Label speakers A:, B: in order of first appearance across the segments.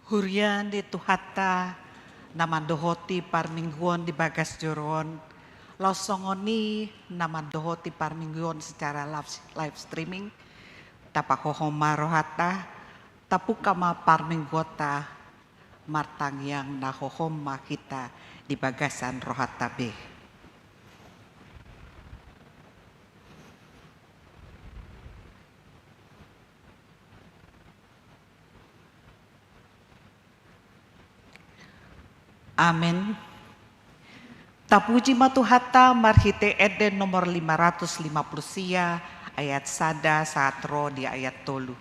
A: Hurian di tuhata namandohoti parmingguan di bagas joron. Lausongoni namandohoti parmingguan secara live streaming. Tapakohoma rohata tapukama parminggota martang yang nahohoma kita di bagasan rohata be. Amin. Tapuji matuhata marhite Eden nomor 550 sia ayat sada saat roh di ayat tolu.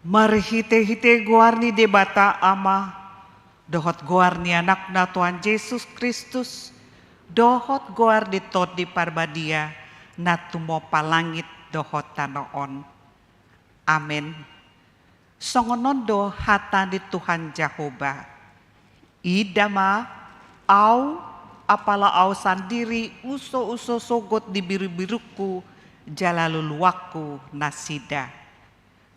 A: Marhite-hite guarni debata ama, dohot guarni anakna Tuhan Yesus Kristus, dohot guar di tot di parbadia, natumo palangit dohot tanoon. Amin. Songonondo hata di Tuhan Jehovah. Idama au apala au sandiri uso-uso sogot di biru-biruku jalaluluwaku nasida.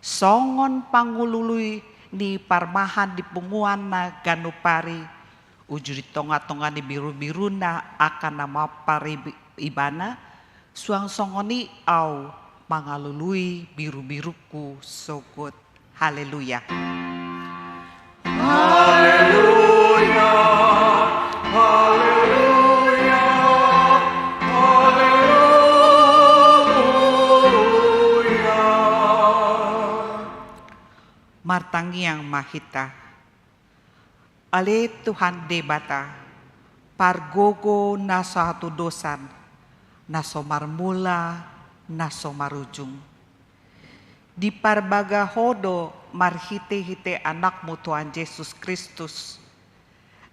A: Songon pangulului ni parmahan di punguan na ganupari ujuri tonga-tonga ni biru-biru na akan nama paribana suang songoni au mangalului biru-biruku sogot. Haleluya.
B: Haleluya. Haleluya. Haleluya.
A: Martangi yang mahita. Ale Tuhan debata. Pargogo naso hatu dosan. Naso marmula. Naso marujung. Di parbaga hodo marhite-hite anakmu Tuhan Yesus Kristus.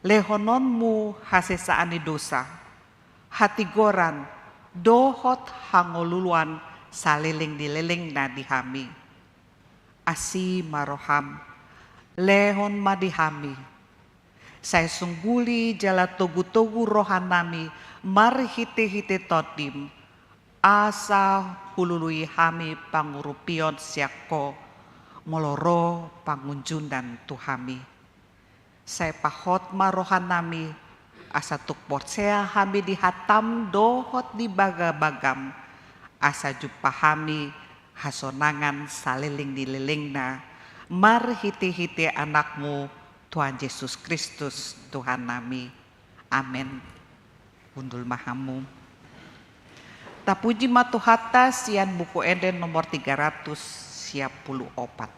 A: Lehononmu hasesaani dosa. Hati goran dohot hangoluluan saliling dileleng na dihami. Asi maroham lehon madihami. Saya sungguli jala togu-togu rohanami marhite-hite todim. Asa hulului hami pangurupion siako moloro pangunjundan tuhami. Saya pahot marohanami asa tukpot sea hami dihatam dohot di baga-bagam. Asa jupahami hasonangan saliling dilelengna marhite-hite anakmu Tuhan Yesus Kristus Tuhan nami. Amin. Undul mahamu. Tapuji matuhata sian buku Eden nomor 354.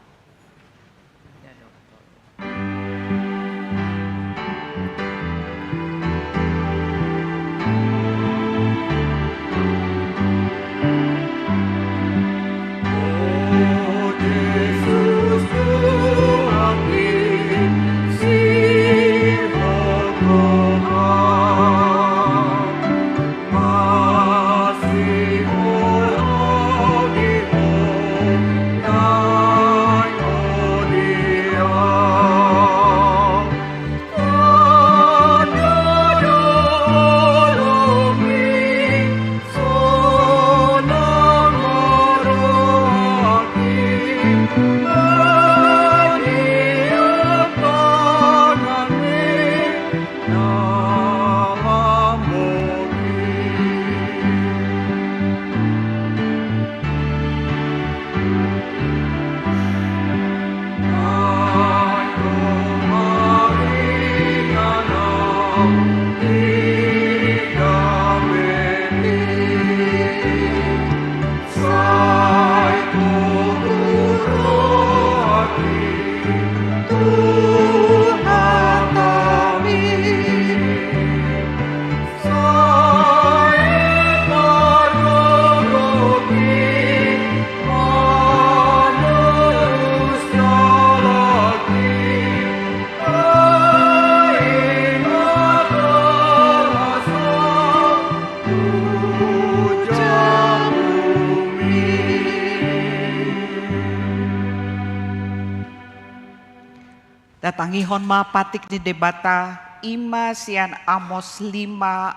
A: Datangihon ma patik di debata ima sian Amos 5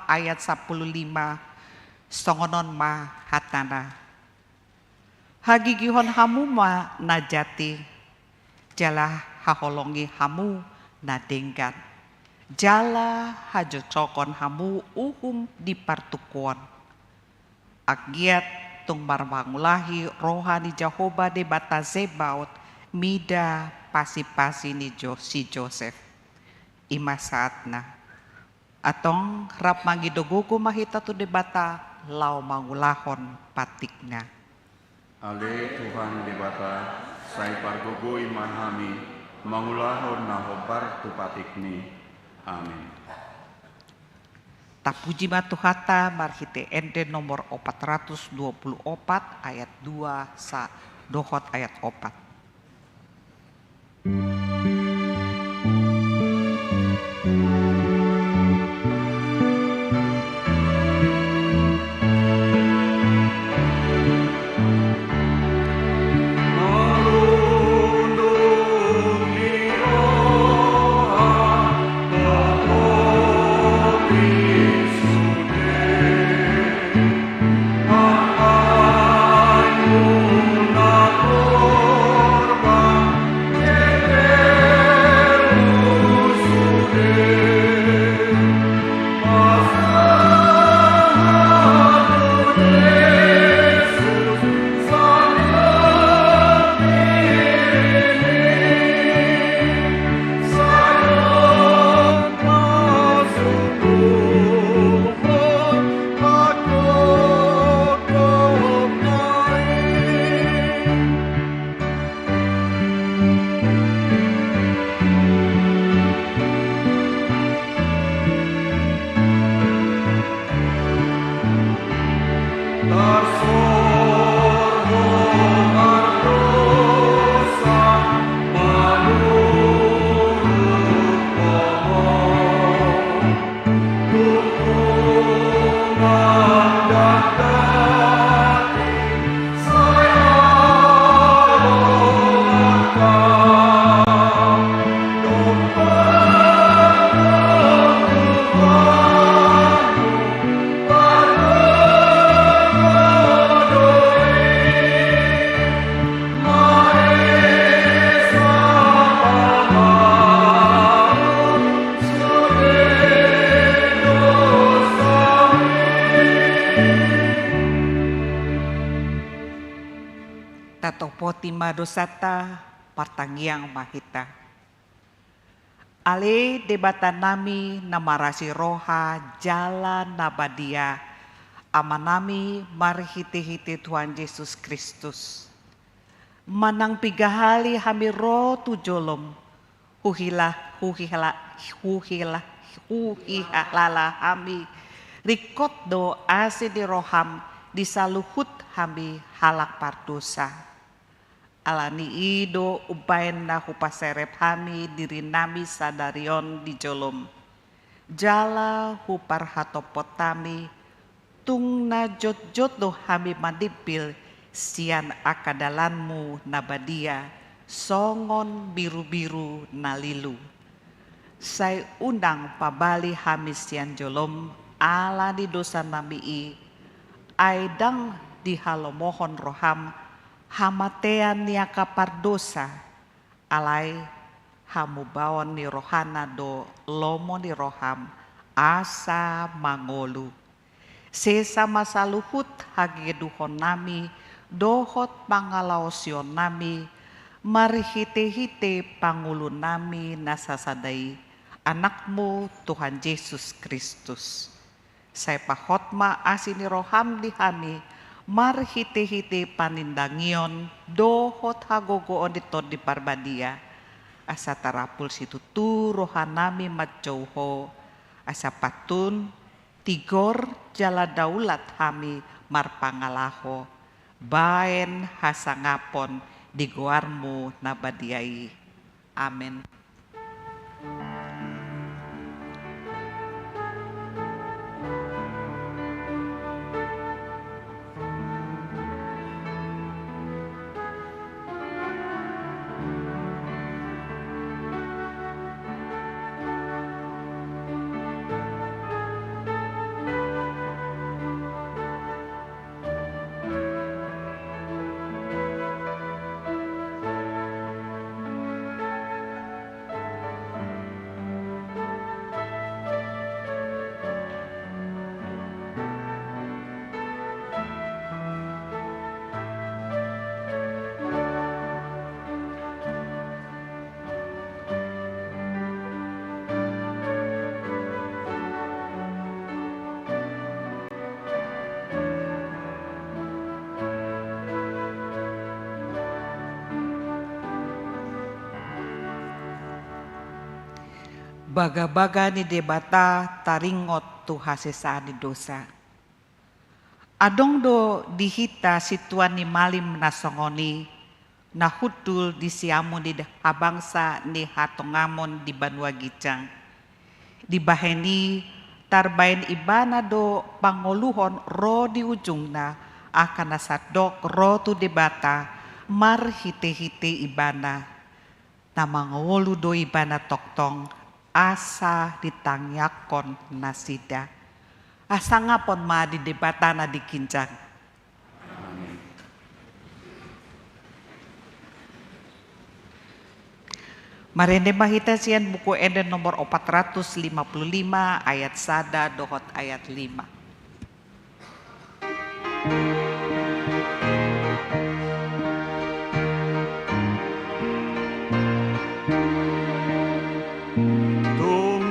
A: ayat 15 songonon ma hatana. Hagigihon hamu ma najati jala haholongi hamu nadenggan. Jala hajocokon hamu uhum di partukuan. Agiat tung marmangulahi rohani Jehovah debata Zebaot mida pasi-pasi ni si Joseph ima saatna atong rap mangidogogo mahita tu debata lau mangulahon patikna.
B: Ale Tuhan debata sai pargogo iman hami mangulahon na hobar tu patikni. Amin.
A: Tapuji matuhata marhite Eden nomor 424 ayat 2 sa dohot ayat 4.
B: Amen.
A: tima dosata partangiang mahita. Ale debata nami namarasi roha jalan nabadia amanami marhiti-hiti Tuhan Yesus Kristus. Manang pigahali hami ro tujolom huhihalala hami rikot do ase di roham disaluhut hami halak pardosa. Alani ido ubain na hupaserep hami diri nami sadarion di jolom. Jala hupar hatopotami tung na jot-jot do hami mandipil sian akadalanmu nabadia songon biru-biru nalilu. Saya undang pabali hami sian jolom ala di dosa nami aidang di halomohon roham hamatean niaka pardosa alai hamubawon ni rohana do lomo ni roham asa mangolu. Sesa masaluhut hageduhon nami dohot pangalaosyon nami marhite-hite pangulun nami nasasadai anakmu Tuhan Yesus Kristus. Saya pahotma asini roham di hami marhite-hite panindangion dohot hagogoon dito di parbadia asa tarapul situ tu rohanami macauho asa patun tigor jala daulat hami marpangalaho baen hasangapon di goarmu nabadiai. Amin. Baga-baga ni debata taringot tu hasesa di dosa. Adong do dihita situan ni malim nasongoni na hudul di siamun di habangsa ni hatongamon di Banua Gicang. Di baheni tarbain ibana do pangoluhon ro di ujungna akan nasadok ro tu debata marhite-hite ibana. Namangolu do ibana toktong asa ditangyakon nasida. Asa ngapon ma di debatana di kincang. Marende mahita sian buku Eden nomor 455 ayat sada dohot ayat 5.
C: Tuhan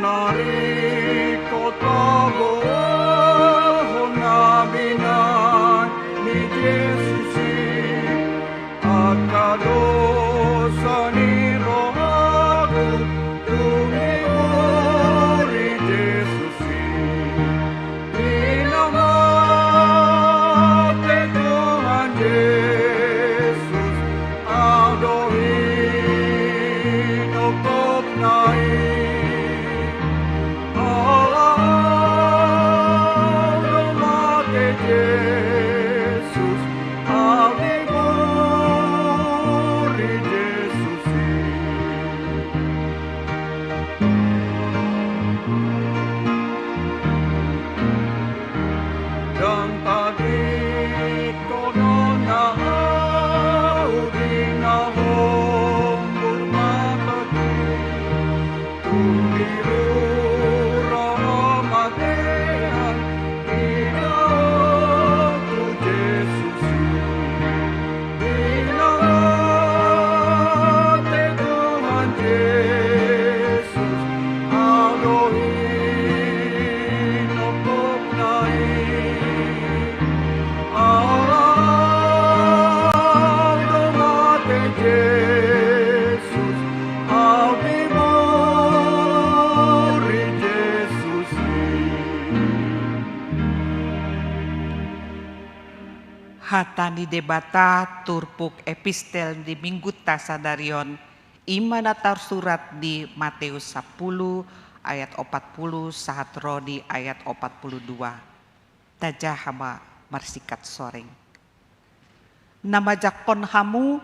A: Hatani debata turpuk epistel di minggu tasadarion imana surat di Matius 10 ayat 40 sahat rodi ayat 42. Tajah hama marsikat soreng. Nama jakon hamu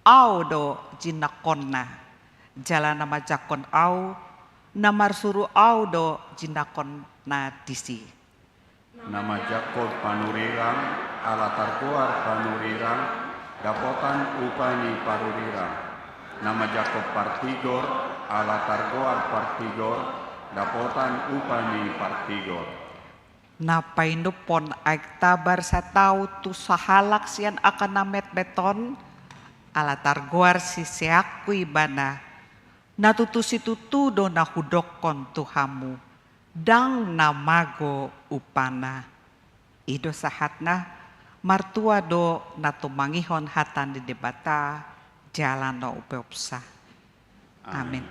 A: au do jinakonna. Jalan nama jakon au namar suru au do jinakonna disi.
B: Nama Jakob panurirang, ala tarkuar panurirang, dapotan upani parurirang. Nama Jakob partigor, ala tarkuar partigor, dapotan upani partigor.
A: Napai nupon aik tabar satau tu sahalak sian akan namet beton, ala targoar si seaku ibana, natutu situtu do nahudokon tuhamu, dang namago upana. Ido sahatna martua do natumangihon hatan di debata jalan no upeopsa. Amin.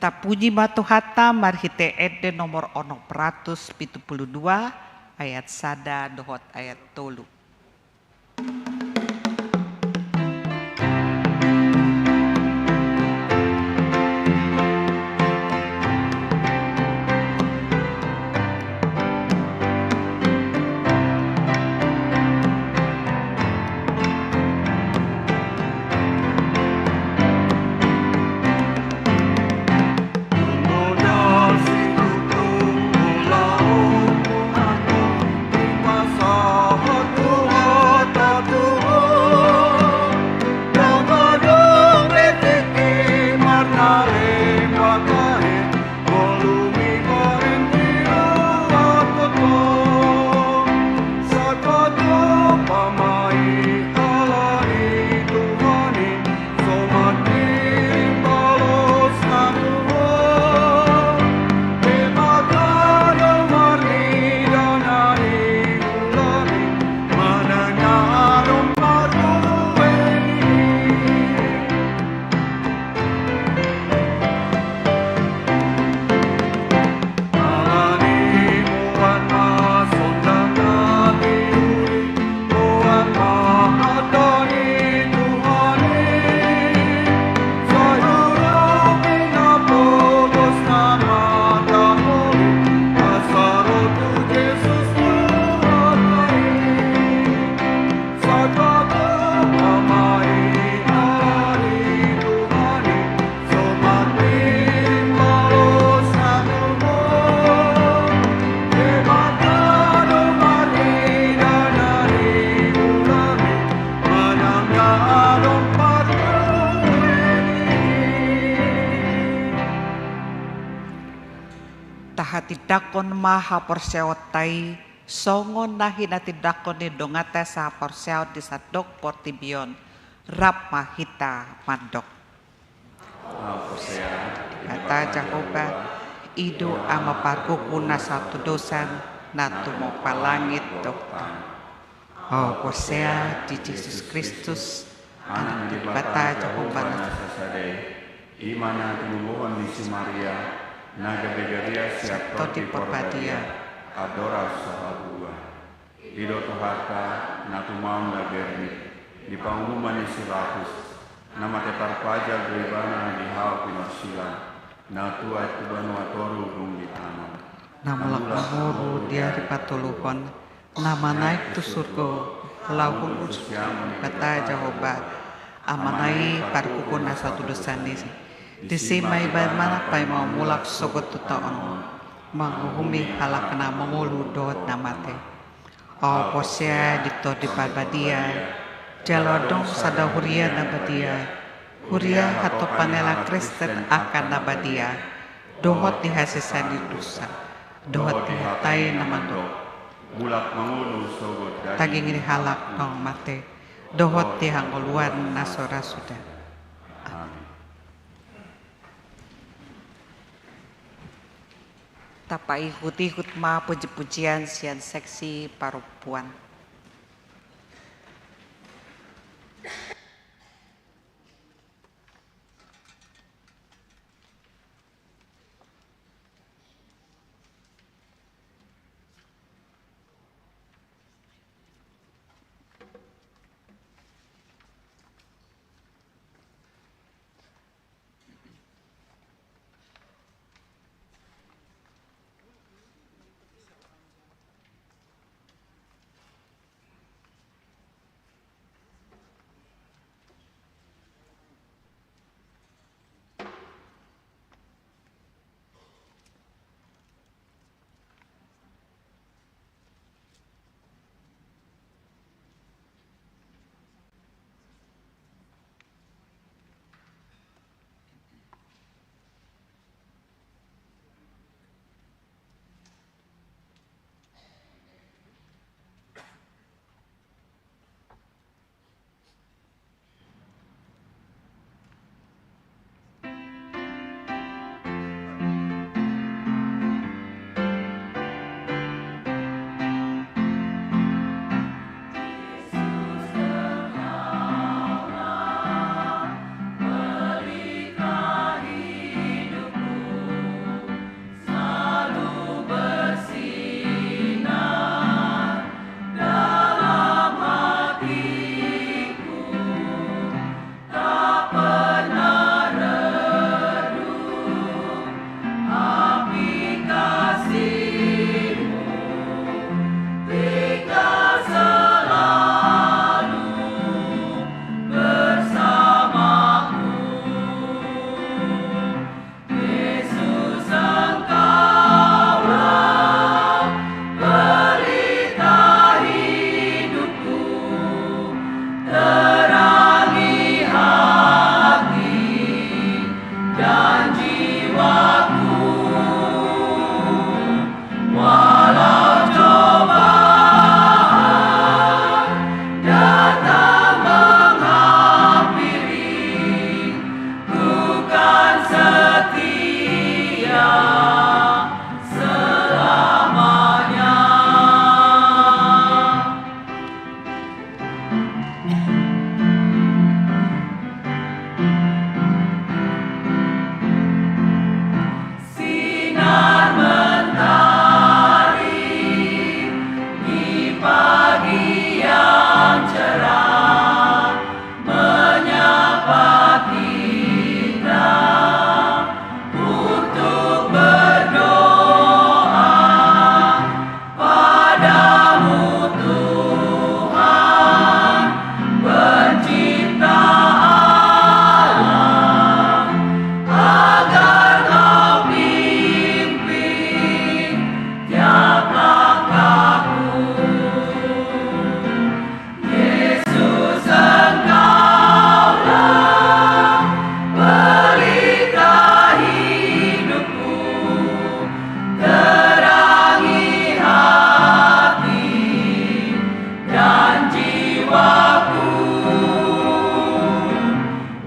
A: Tapuji batu hata marhite ede nomor 172 ayat sada dohot ayat tolu. Tahati maha porseotai songon nahi nati dakon ni dongata sa porseot di sadok portibion rap mahita mandok. Kata Jehovah ido ama parkuku na satu dosan na tumo palangit dokter. Oh posea di Yesus Kristus anak di bata Jehovah
B: imana tumbuhan di Maria naga begaria siap
A: toti perpadia
B: adora sahabua ido tohaka natu maun lagerni di pangumuman isirapus nama tetar pajak beribana di hal pinosila natu atubanu atoru dungi tanam
A: namulak mahuru dia di patuluhon nama naik tu surga laukun kata Jehovah amanai parkukun asatu dosanis disimai mana pai mau mulak sogot tutaon menghumi halak kena mengulu dot namate o posya dito di parbadia jalodong sada huria nabadia huria hato panela Kristen akan nabadia dohot dihasisan di dosa dohot dihatai namando
B: mulak mengulu sogot
A: taging ini halak nong mate dohot dihangoluan nasora sudah. Tapai ikut ma puji-pujian sian seksi parupuan.
C: dan jiwaku, walau cobaan datang menghampiri, ku kan setia selamanya. Sinar mentari di pagi yang cerah menyapa kita untuk berdoa padamu Tuhan pencipta alam, agar kau pimpin tiap langkahku. Yesus, Engkaulah pelita hidupku, terangi hati dan jiwaku,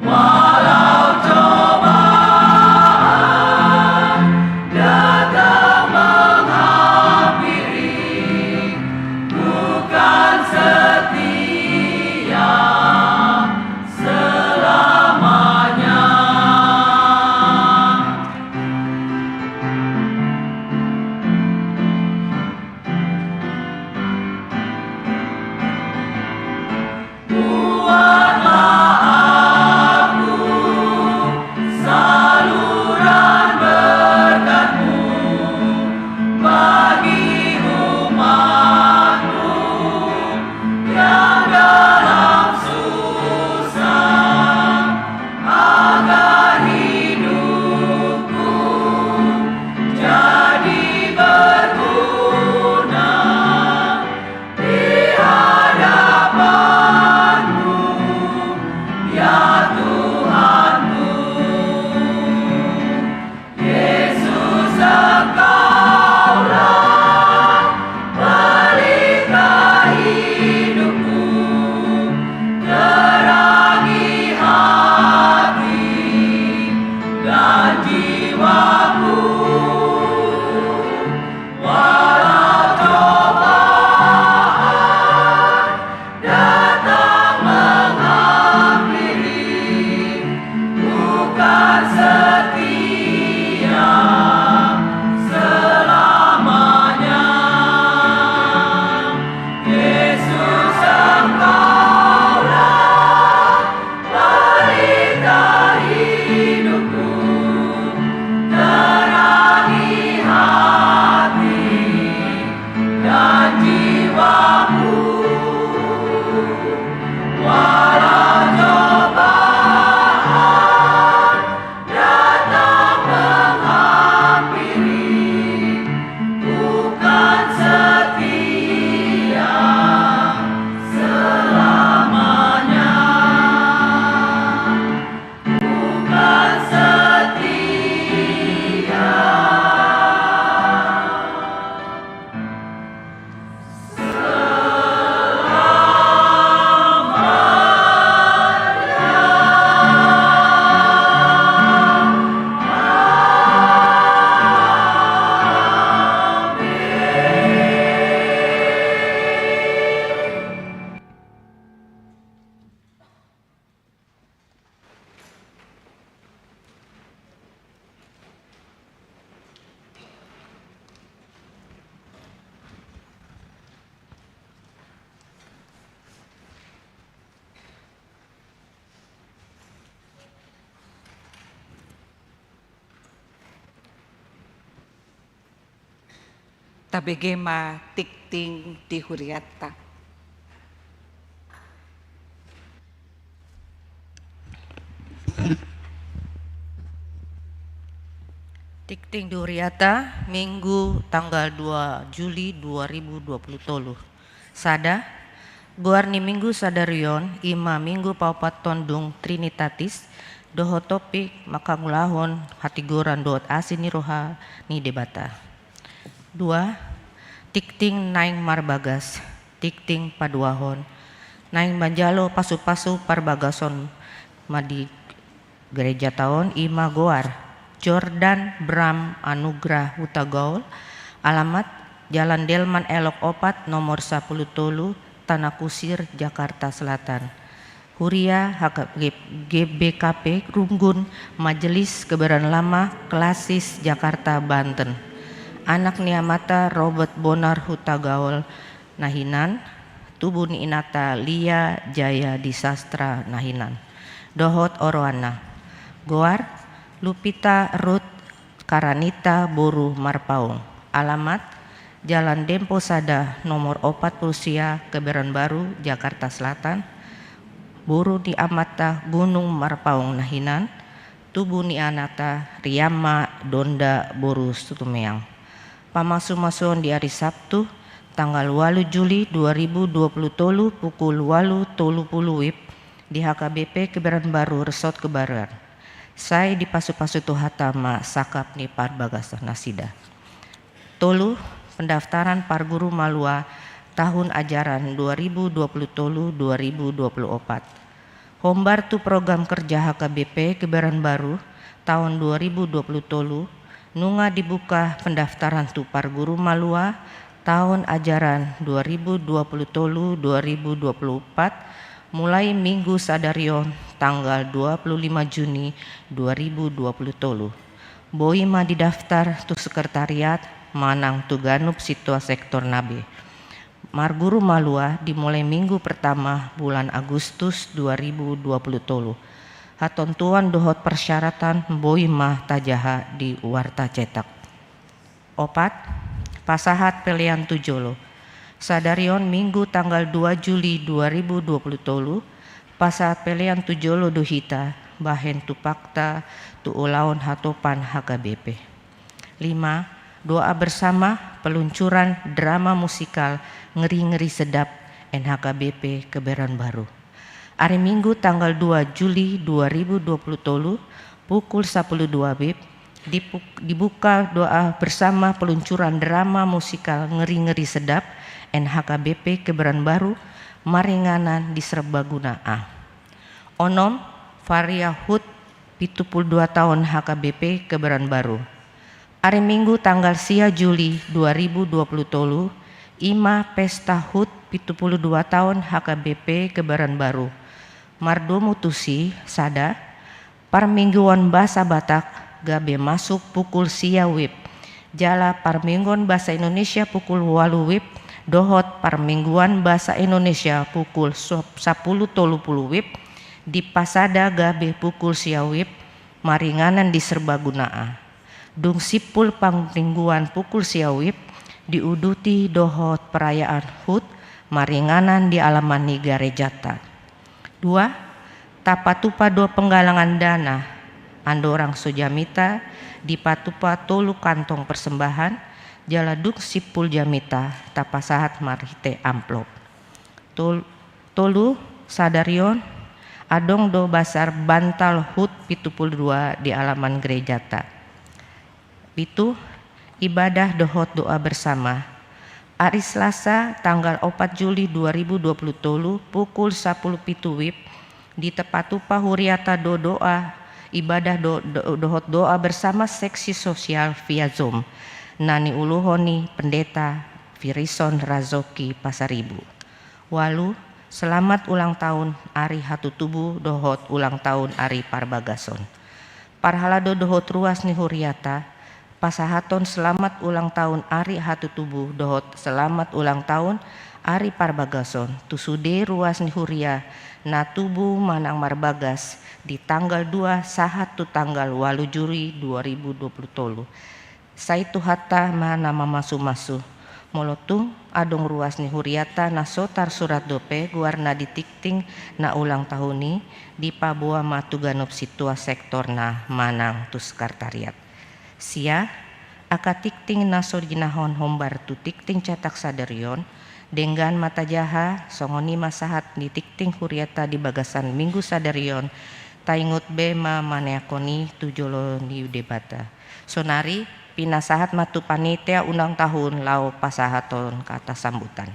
C: walau cobaan datang menghampiri, bukan setia selamanya. Buatlah aku saluran berkat-Mu bagi umat-Mu yang dalam susah, agar hidupku jadi berguna di hadapan-Mu, ya Tuhanku. Yesus, Engkaulah pelita hidupku, terangi hati dan jiwaku, walau cobaan datang menghampiri, bukan setia selamanya. Yesus, Engkaulah pelita hidupku, terangi hati dan jiwaku, walau cobaan datang menghampiri, bukan setia selamanya, bukan setia
A: tabegema tikting di huriata.
D: Tikting Duriata, Minggu tanggal 2 Juli 2020 tolu. Sada, Guarni Minggu Sadarion, Ima Minggu Paupat Tondung Trinitatis, dohot topik makangulahon hatigoran dohot asini roha ni debata. 2. Tikting naing marbagas, tikting paduahon, naing banjalo pasu-pasu parbagason madi gereja tahun ima goar, Jordan Bram Anugrah Hutagaul, alamat Jalan Delman Elok Opat nomor 10 Tolu, Tanah Kusir, Jakarta Selatan. Huria GBKP Runggun Majelis Kebaran Lama Klasis Jakarta Banten. Anak niamata Robert Bonar Hutagaul Nahinan, tubuh ni inata Lia Jaya Disastra Nahinan. Dohot Oroana. Goar Lupita Ruth Karanita Boru Marpaung. Alamat Jalan Dempo Sada nomor 4 Pulsia Kebaran Baru Jakarta Selatan. Buru di amata Gunung Marpaung Nahinan. Tubuh ni anata Riyama Donda Boru Sutumeang. Pamasu-masuan di hari Sabtu tanggal 8 Juli 2020 tolu pukul 8.30 WIB di HKBP Kebaran Baru Resort Kebaran. Saya di pasu-pasu tuhatama sakap ni parbagasan nasida. Tolu pendaftaran Parguru Malua tahun ajaran 2020 tolu 2024. Hombar tu program kerja HKBP Kebaran Baru tahun 2020 tolu nunga dibuka pendaftaran tu Parguru Malua tahun ajaran 2020 tolu 2024 mulai Minggu Sadarion tanggal 25 Juni 2020 tolu. Boima didaftar tu sekretariat Manang tu Ganup Situa Sektor Nabe. Marguru Malua dimulai minggu pertama bulan Agustus 2020 tolu. Hatontuan dohot persyaratan boima tajaha di warta cetak. 4. Pasahat pelian tujolo. Sadarion minggu tanggal 2 Juli 2020 tolu. Pasahat pelian tujolo duhita bahen tu pakta tu ulaun hatopan HKBP. 5. Doa bersama peluncuran drama musikal Ngeri-Ngeri Sedap NHKBP Kebaran Baru. Hari Minggu tanggal 2 Juli 2020 tolu pukul 12 WIB dibuka doa bersama peluncuran drama musikal Ngeri-Ngeri Sedap NHKBP Kebaran Baru Maringanan di Serbaguna A. Onom Varia Hud 72 tahun HKBP Kebaran Baru. Hari Minggu tanggal 10 Juli 2020 tolu Ima Pesta Hud 72 tahun HKBP Kebaran Baru. Mardomu Tusi Sada Parmingguan Bahasa Batak gabe masuk pukul sia WIB. Jala Parmingguan Bahasa Indonesia pukul 8 WIB. Dohot Parmingguan Bahasa Indonesia pukul 10.30 WIB. Di Pasada gabe pukul sia WIB. Maringanan di Serbaguna A. Dung sipul pangmingguan pukul sia WIB diuduti dohot perayaan HUT Maringanan di alaman ni Garejata. 2. Tapatupa do penggalangan dana andorang sojamita di patupa tolu kantong persembahan jaladuk sipul jamita tapasahat marite amplop. Tolu Sadarion adong do basar bantal HUT 72 di alaman Gerejata. Itu ibadah dohot doa bersama. Hari Selasa tanggal 4 Juli 2020 tolu pukul 10 pitu WIB di Tepatupa Huriata do doa ibadah dohot doa bersama seksi sosial via Zoom. Nani Uluhoni Pendeta Firison Razoki Pasaribu. Walu selamat ulang tahun Ari Hatu Tubuh dohot ulang tahun Ari Parbagason. Parhalado dohot ruas ni Huriata pasahaton selamat ulang tahun Ari Hatu Tubuh dohot selamat ulang tahun Ari Parbagason tusude ruas ni Huria na tubuh manang marbagas di tanggal 2 sahat tu tanggal 8 Juli 2020 tolu. Saitu hatta mana mamasu-masu molotung adong ruas ni Huriata na sotar surat dope guarna ditikting na ulang tahun ni di Pabua Matuganop Situa Sektor na Manang tu sekretariat. Sia akatikting naso ginahon hombar tu tikting cetak Sadarion dengan mata jaha songoni masahat di tikting Huriata di bagasan Minggu Sadarion taingut bema maneakoni tujolo ni debata. Sonari pinasahat matu panitia unang tahun lau pasahaton ke atas sambutan.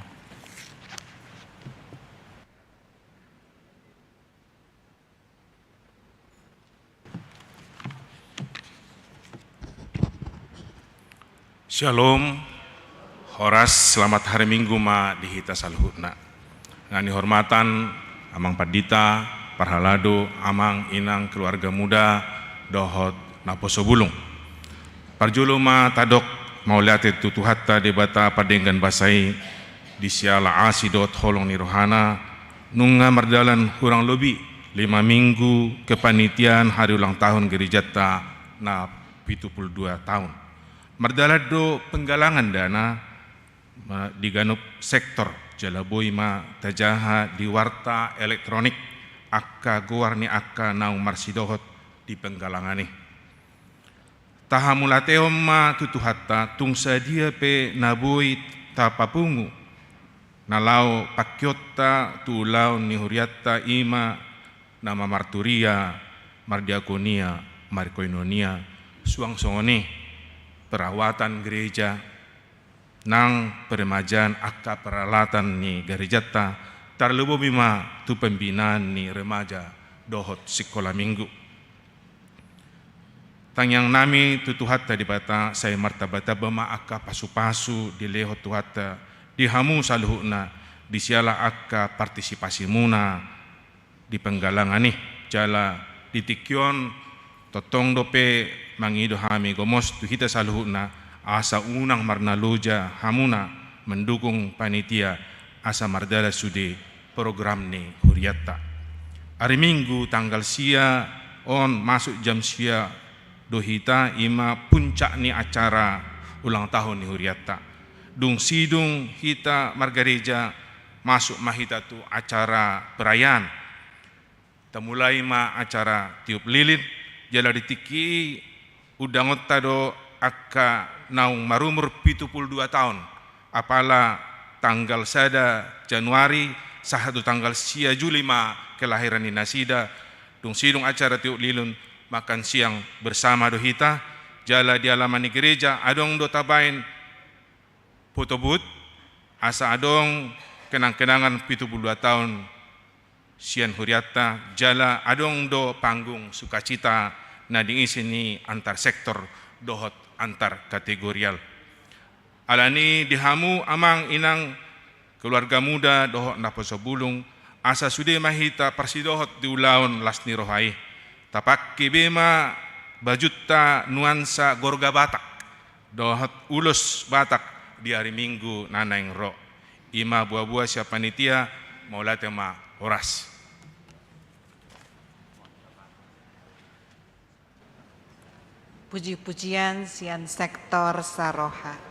E: Shalom, Horas, selamat hari Minggu ma dihita salhutna. Ngani hormatan Amang Padita, Parhalado, Amang Inang keluarga muda, dohot Naposo Bulung. Parjulu ma tadok mauliate tutuhatta debata padenggan basai di siala asidot holong ni rohana nunga mardalan kurang lebih 5 minggu kepanitian hari ulang tahun gerejatta na 72 tahun. Mardalado penggalangan dana di ganup sektor jalaboi ma tajaha di warta elektronik akka gowarni akka naung marsidohot di penggalangani. Tahamulateom ma tutuhatta tungsa dia pe naboi tapapungu nalau pakyotta tulau ni huriatta ima nama marturia mardiakonia markoinonia suang songone perawatan gereja nang peremajaan akka peralatan ni gerejata tarlubo bima tu pembinaan ni remaja dohot sekolah minggu. Tang yang nami tutuhatta di bata saya martabata bama akka pasu-pasu di lehot tuhatta di hamu saluhuna di siala akka partisipasi muna di penggalangan nih jala di tikyon totong dope mangido hami gomos tu hita saluhuna asa unang marnaluja hamuna mendukung panitia asa mardala sude program ni huriatta. Hari Minggu tanggal sia on masuk jam sia dohita ima puncak ni acara ulang tahun ni huriatta. Dung sidung hita margareja masuk mahita tu acara perayaan. Tamulai ma acara tiup lilin jala ditiki udangot tado akka naung marumur 72 tahun apala tanggal sada Januari sahatu tanggal sia Juli ma kelahiran ni nasida dung sidung acara tiup lilin makan siang bersama dohita jala di halaman ni gereja adong do tabain foto booth asa adong kenang-kenangan 72 tahun sian huriatta jala adong do panggung sukacita na diisi ni antar sektor dohot antar kategorial. Alani dihamu amang inang keluarga muda dohot Naposo Bulung asa sude mahita persidohot di ulaun lasni rohai. Tapak kibema bajuta nuansa gorga Batak dohot ulus Batak di hari Minggu nanaing ro. Ima buah-buah siapa panitia maulate ma Horas.
A: Puji-pujian sian sektor Saroha.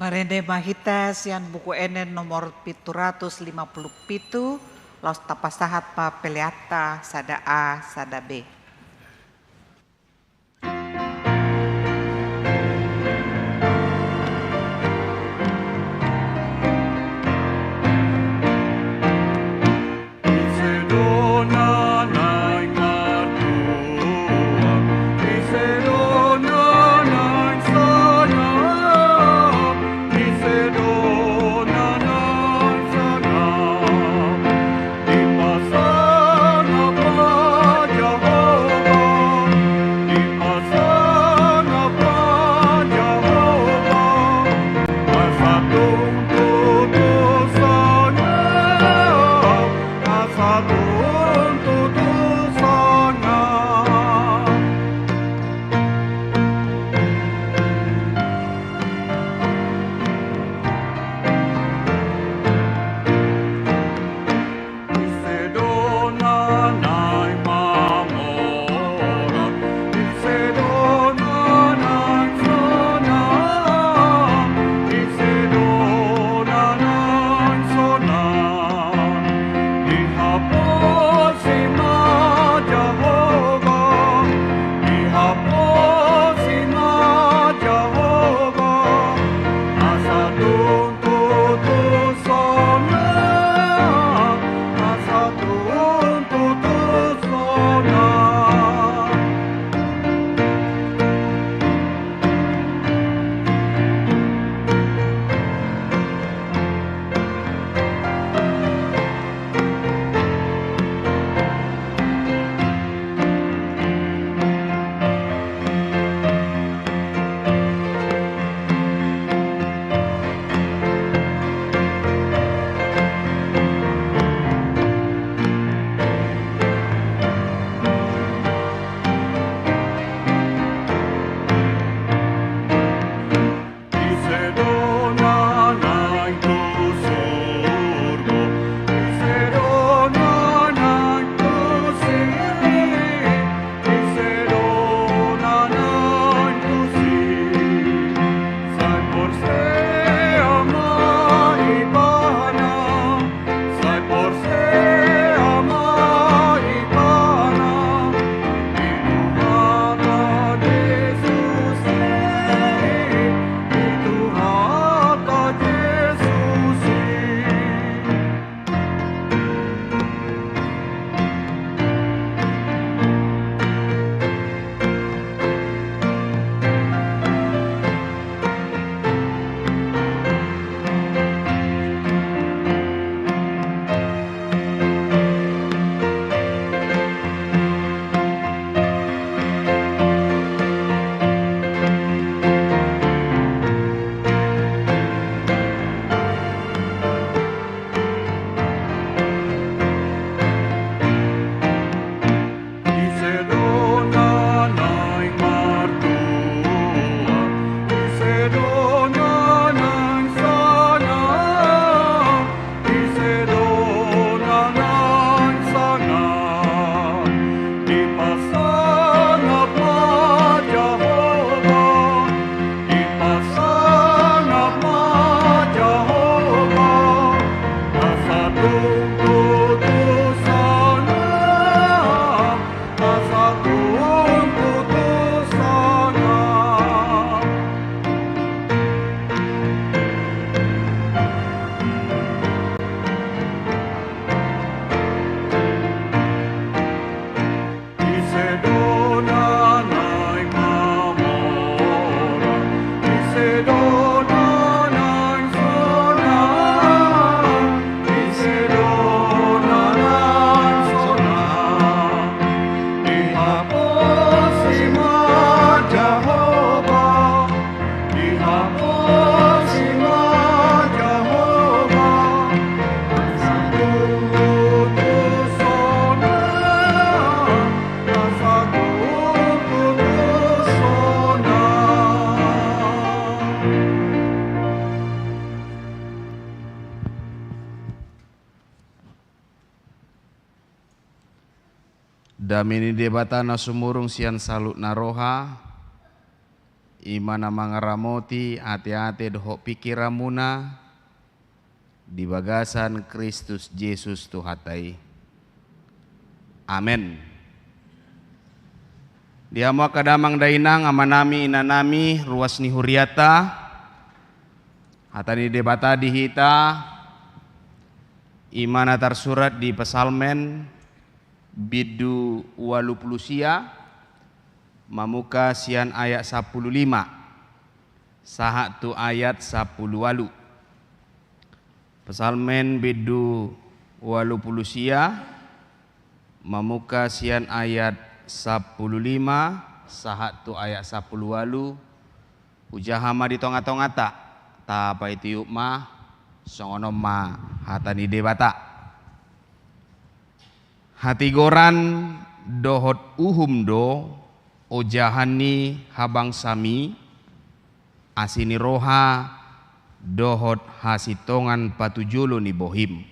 A: Marende mahita sian buku enen nomor 757 los tapasahat pa peleata sada A sada B.
F: Jehovah. Damini debatana sumurung sian salut naroha, imana mangaramoti ate-ate dohok pikiramuna, di bagasan Kristus Yesus Tuhatai. Amen. Diamo kadamang dainang amanami inanami ruas ni huriata, hatani debata dihita, imana tersurat di pesalmen bidu 80 mamuka sian ayat 15 sahat tu ayat 10 walu. Pesalmen bidu 80 mamuka sian ayat 15 sahat tu ayat 10 walu. Ujahama di tonga-tonga tak apa itu mah songono ma hatani debata. Hati goran dohot uhum do ojahani habang sami asini roha dohot hasitongan patujulu ni bohim.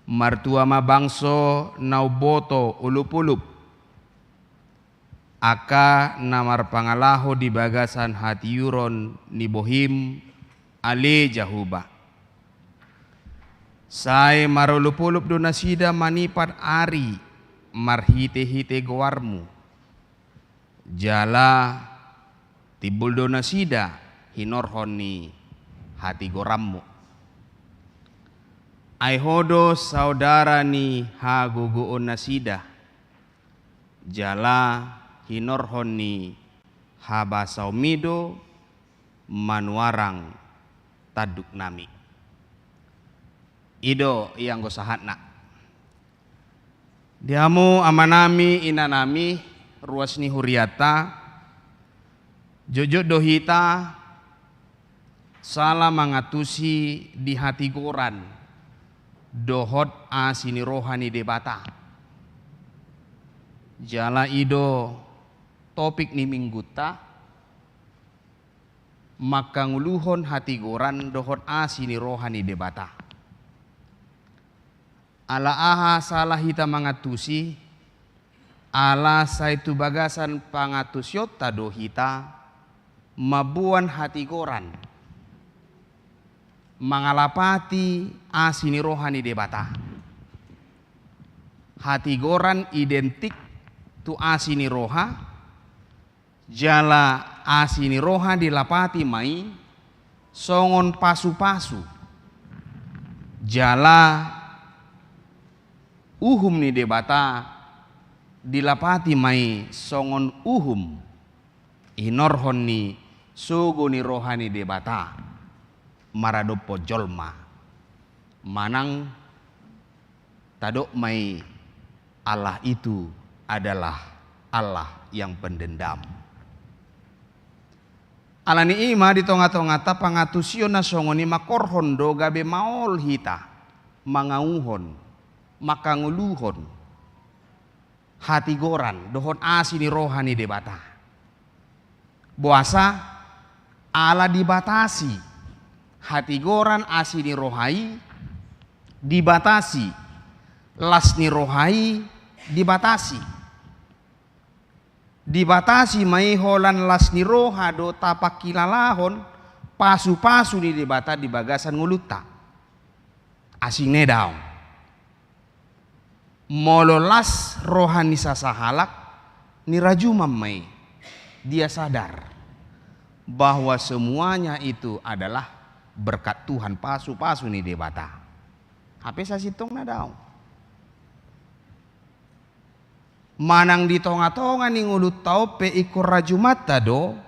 F: Martua ma bangso nauboto ulup-ulup aka namar pangalaho di bagasan hati yuron ni bohim ale jahuba. Sai marulup-ulup do nasida manipat ari marhite-hite goarmu. Jala tibul do nasida hinorhon ni hati gorammu. Aihodo saudara ni haguguon nasida. Jala hinorhon ni habasaumido manuarang taduk nami. Ido yang gosahatna. Diamu amanami inanami ruas ni huriata jojo dohita salah mangatusi di hati goran dohot asini rohani debata. Jala ido topik ni mingguta maka nguluhon hati goran dohot asini rohani debata. Ala aha salah hita mangatusi ala saitu bagasan pangatusyota do hita mabuan hati goran mangalapati asini rohani debata. Hati goran identik tu asini roha, jala asini roha dilapati mai songon pasu-pasu, jala uhum ni debata dilapati mai songon uhum inorhon ni sugo ni rohani debata maradopo jolma manang tadok mai Allah itu adalah Allah yang pendendam. Allah ni ima di tonga-tonga ta pangatusio na songoni makorhon do gabe maol hita mangauhon makanguluhon hati goran dohon asini rohani debata. Buasa ala dibatasi hati goran asini rohai dibatasi, lasni rohai dibatasi mai holan lasni roha do tapak kilalahon pasu-pasu di debata di bagasan nguluta asing nedaw. Mololas rohani sasahalak nirajumam mai dia sadar bahwa semuanya itu adalah berkat Tuhan pasu-pasu ni debata. HP sasitong na daw. Manang di tonga-tonga ni ngulut taupe ikut raju mata do.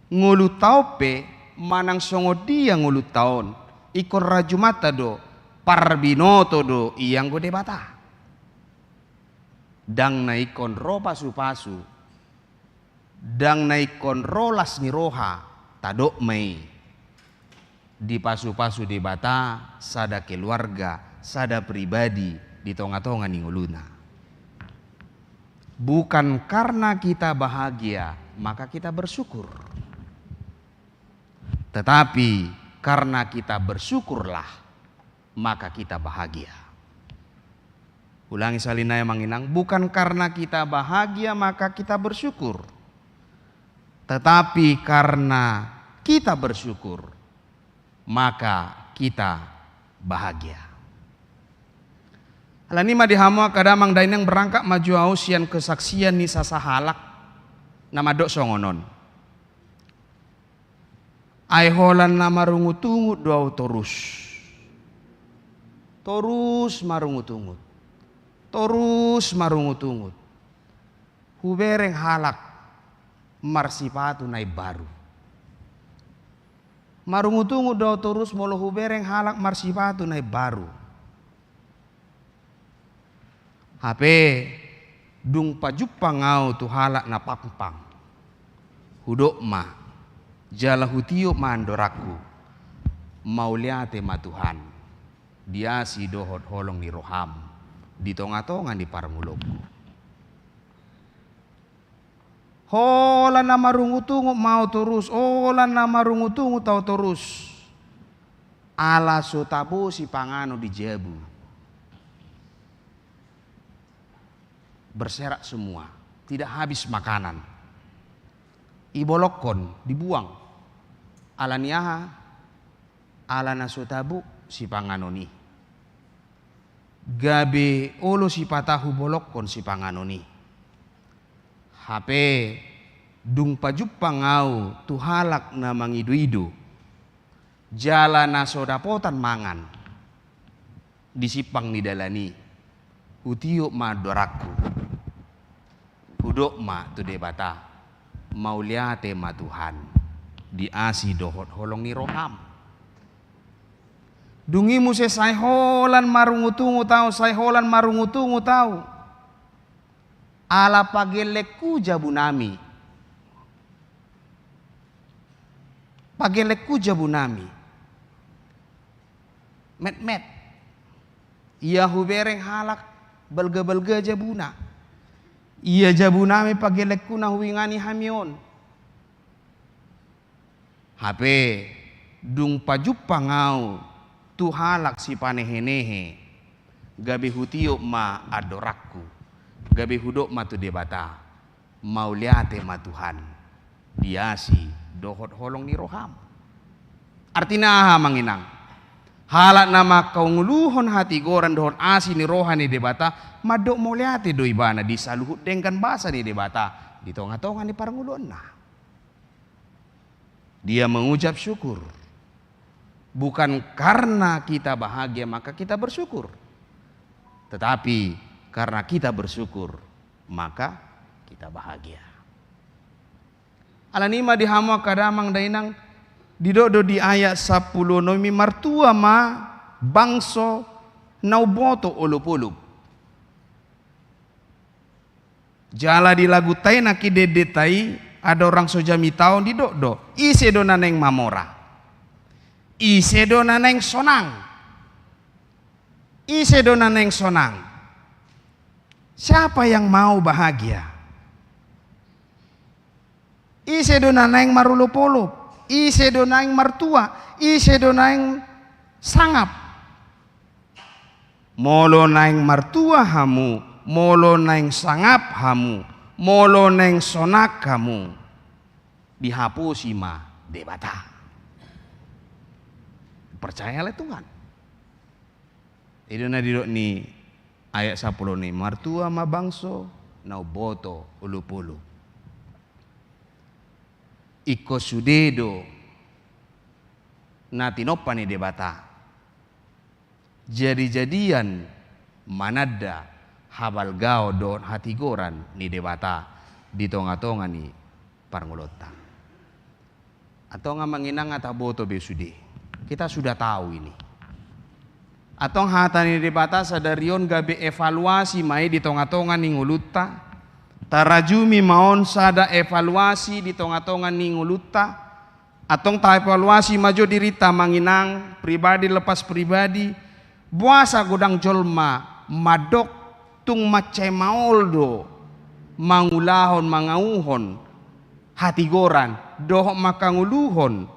F: Ngulut taupe manang songo dia ngulut taon. Ikut raju mata do. Parbinoto do iyang gode bata. Dang naikon ro pasu-pasu. Dang naikon rolas ni roha. Tadok mai. Di pasu-pasu di bata. Sada keluarga. Sada pribadi. Di tonga-tonga ni nguluna. Bukan karena kita bahagia, maka kita bersyukur. Tetapi karena kita bersyukurlah, maka kita bahagia. Ulangi salinaya manginang, bukan karena kita bahagia maka kita bersyukur. Tetapi karena kita bersyukur, maka kita bahagia. Alanima dihamua kadamang dainang berangkat maju ausian kesaksian ni sasahalak nama dok songonon. Ai holan nama rungutungut doau torus. Torus marungutungut. Torus marungutungut. Hubereng halak marsipatu nai baru. Marungutungut doau torus molo hubereng halak marsipatu nai baru. HP dung pajupa ngau tu halak na pampang. Hudok ma jala hutio mandoraku mauliate ma Tuhan. Dia si dohot holong ni roham di tonga-tonga di parmulokku. Hola nama rungutungu mau terus, hola nama rungutungu tau terus. Ala sotabu si pangano di jebu. Berserak semua, tidak habis makanan. Ibolokon dibuang. Alaniaha, alana sotabu si panganoni. Gabe olo si patahu bolokon si panganoni. HP dung pajupa ngau tuhalak na mangidu-idu. Jala na sodapotan mangan. Disipang ni dalani. Utio ma doraku. Hudok ma tu debata mauliate ma Tuhan diasi dohot holong ni roham. Dungimu se sayholan marungutungu tau, sayholan marungutungu tau. Ala pageleku jabunami. Pageleku jabunami. Met-met. Ia hubereng halak belga-belga jabuna. Ia jabunami pageleku na huwingani hamion. HP dung pajupa ngau tu halak si panehenehe. Gabi hutio ma adorakku. Gabi hudok ma tu debata. Mauliate ma Tuhan. Diasi dohot holong ni roham. Artinya aha manginang. Halak nama kau nguluhon hati goran dohon asi ni rohani debata madok moliate do ibana di saluhut dengkan bahasa ni debata di tonga-tonga ni parangulon na. Dia mengucap syukur. Bukan karena kita bahagia maka kita bersyukur. Tetapi karena kita bersyukur maka kita bahagia. Alanima dihamua kadamang dainang didodo di ayat 10 nomi martua ma bangso nauboto ulup-ulup. Jala di lagu tai naki dedetai ada orang sojami tahun di dodo. Ise do naneng mamora. Ise do naneng sonang. Ise do naneng sonang. Siapa yang mau bahagia? Ise do naneng marulup-ulup. Ise do naing martua, ise do naing sangap. Molo naing martua hamu, molo naing sangap hamu, molo naing sonak kamu. Dihapusi ma debata. Percayalah Tuhan. Itu na didok ni ayat 10 ni martua ma bangso nauboto ulup-ulup. Iko sudedo natinopa ni debata. Jadi-jadian manada habal gao do hati goran ni debata di tonga-tonga ni parngolota. Atau nga manginang ata boto besude. Kita sudah tahu ini. Atau hata ni debata sadarion gabe evaluasi mai di tonga-tonga ni nguluta. Tarajumi maon sada evaluasi di tonga-tonga ni nguluta. Atong ta evaluasi majo dirita manginang pribadi lepas pribadi buasa godang jolma madok tung macai maoldo mangulahon mangauhon hati goran dohok makanguluhon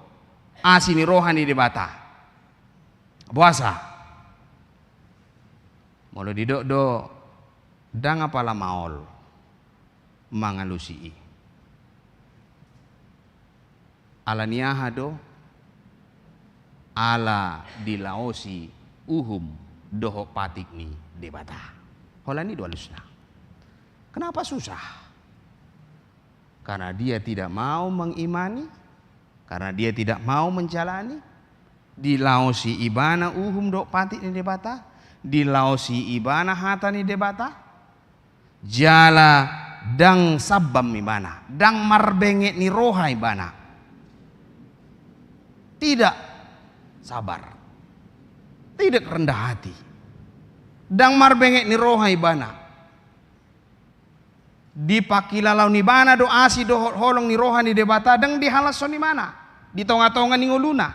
F: asini rohani debata buasa molo didok do dang apala maol mangalusii ala niaha do ala dilaosi uhum doho patik ni debata. Hola ni doalusna. Kenapa susah? Karena dia tidak mau mengimani, karena dia tidak mau menjalani. Dilaosi ibana uhum do patik ni debata, dilaosi ibana hata ni debata. Jala dang sabam ibana, dang marbengek ni roha ibana. Tidak sabar, tidak rendah hati, dang marbengek ni roha ibana. Di pakilalau ni bana do asi do holong ni roha ni debata dang dihalaso ni mana di tonga-tonga ni nguluna.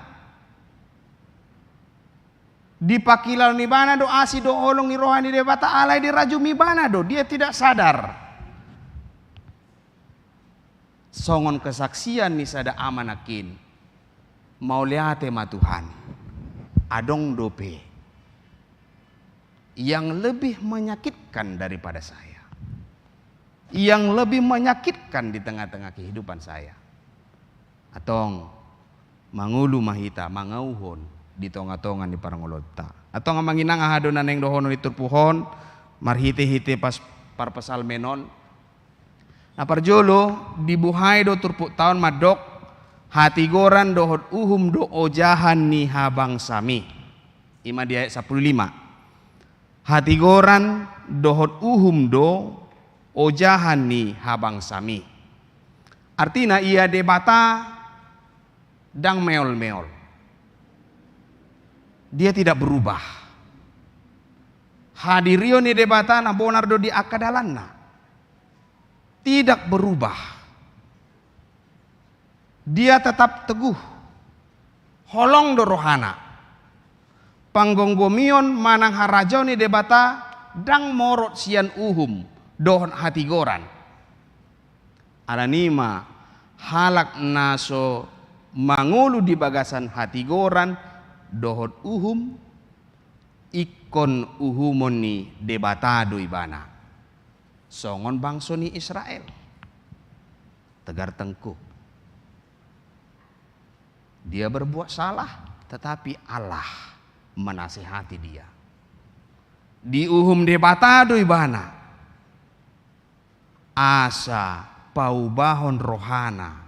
F: Di pakilalau ni bana do asi do holong ni roha ni debata alai di raju mi bana do dia tidak sadar. Songon kesaksian ni sada amanakin mau lihat tema Tuhan adong dope yang lebih menyakitkan daripada saya, yang lebih menyakitkan di tengah-tengah kehidupan saya. Atong mangulu mahita mangauhon di tonga-tonga ni parangolota. Atong manginang ahadonan yang dohono diturpuhon marhite-hite pas parpesal menon. Na parjolo dibuhay do turpuk tahun madok hati goran dohot uhum do ojahan ni habang sami. Ima di ayat 15. Hati goran dohot uhum do ojahan ni habang sami. Artinya ia debata dang meol-meol. Dia tidak berubah. Hadirio ni debata na bonardo di akadalanna. Tidak berubah. Dia tetap teguh. Holong do rohana. Panggonggomion manang harajo ni debata dang morot sian uhum dohon hati goran. Alanima halak naso mangulu di bagasan hati goran dohon uhum ikon uhumon ni debata do ibana. Songon bangso ni Israel. Tegar tengkuk. Dia berbuat salah, tetapi Allah menasihati dia. Di uhum debata do ibana. Asa paubahon rohana.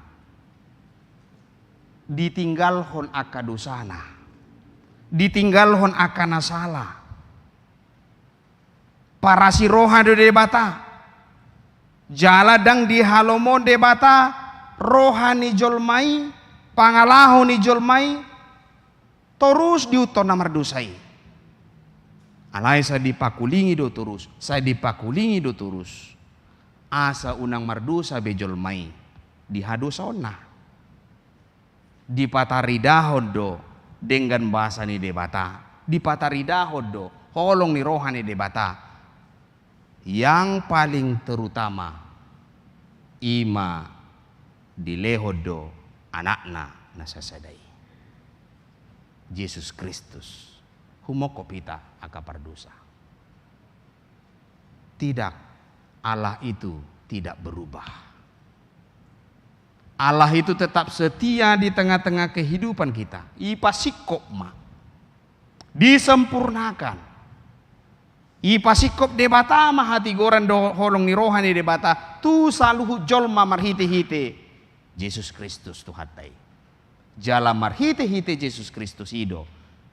F: Ditinggalhon akadosana. Ditinggalhon akana salah. Para si roha do debata. Jaladang di halomon debata rohani jolmai. Pangalaho ni jolmai terus diuton namar dosai. Alai saya dipakulingi do terus, saya dipakulingi do terus. Asa unang mardosa be jolmai dihadosona. Dipataridahod do dengan bahasa ni debata. Dipataridahod do holong ni rohani debata. Yang paling terutama ima dilehod do anakna nasasadai Yesus Kristus humoko pita akapar dosa. Tidak, Allah itu tidak berubah. Allah itu tetap setia di tengah-tengah kehidupan kita. Ipasikop ma disempurnakan. Ipasikop debata ma hati goran do holong ni rohani debata tu saluhu jolma marhite-hite Yesus Kristus Tuhatai. Jala marhite-hite Yesus Kristus ido